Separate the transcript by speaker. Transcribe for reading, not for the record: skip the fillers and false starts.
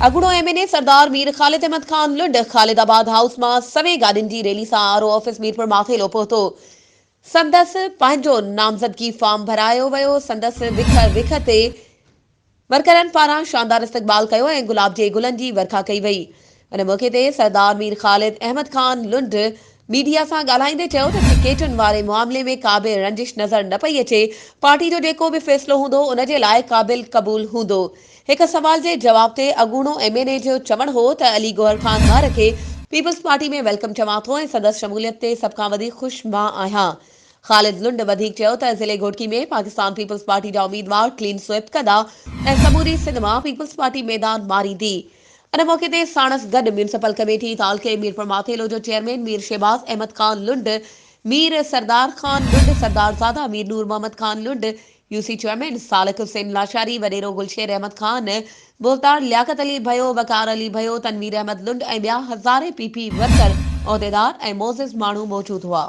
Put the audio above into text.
Speaker 1: अगुणो MNA सरदार मीर ख़ालिद अहमद ख़ान लुंड ख़ालिदाबाद house मां सवे गाॾियुनि जी रैली सां आरओ ऑफिस मीरपुर माथेलो पहुतो। संदसि पंहिंजो नामज़दगी फॉर्म भरायो वियो। संदसि विख ते वर्करनि पारां शानदार इस्तक़बाल कयो ऐं गुलाब जे गुलनि जी वर्खा कई वई। इन मौक़े ते सरदार मीर ख़ालिद अहमद ख़ान लुंड मीडिया सां ॻाल्हाईंदे चयो त टिकेटुनि वारे मामले में का बि रंजिश नज़र न पई अचे। पार्टी जो जेको बि फ़ैसिलो हूंदो उन जे लाइ क़ाबिल क़बूल हूंदो। हिक सवाल जे जवाब ते अॻूणो एमएनए जो चवणु हो त अली गौहर ख़ान मार खे पीपल्स पार्टी में वेलकम चवां थो ऐं संदसि शमूलियत ते सभ खां वधीक ख़ुशि मां आहियां। ख़ालिद लुंड वधीक चयो त ज़िले घोटकी में पाकिस्तान पीपल्स पार्टी जा उम्मीदवार क्लीन स्वीप कंदा ऐं समूरी सिंध मां पीपल्स पार्टी मैदान मारींदी। इन मौक़े ते साणस गॾु म्यूनिसिपल कमेटी तालके मीरपुर माथेलो जो चेयरमैन मीर शहबाज अहमद ख़ान लुंड, मीर सरदार ख़ान लुंड, सरदारज़ादा मीर नूर मोहम्मद ख़ान लुंड, यूसी चेयरमैन सालिक हुसैन लाशारी, वडेरो गुलशेर अहमद ख़ान, बोलतार लियाकत अली भयो, वकार अली भयो, तनवीर अहमद लुंड ऐं ॿिया हज़ारे पीपी वर्कर, उहिदेदार ऐं मोज़िज़ माण्हू मौजूद हुआ।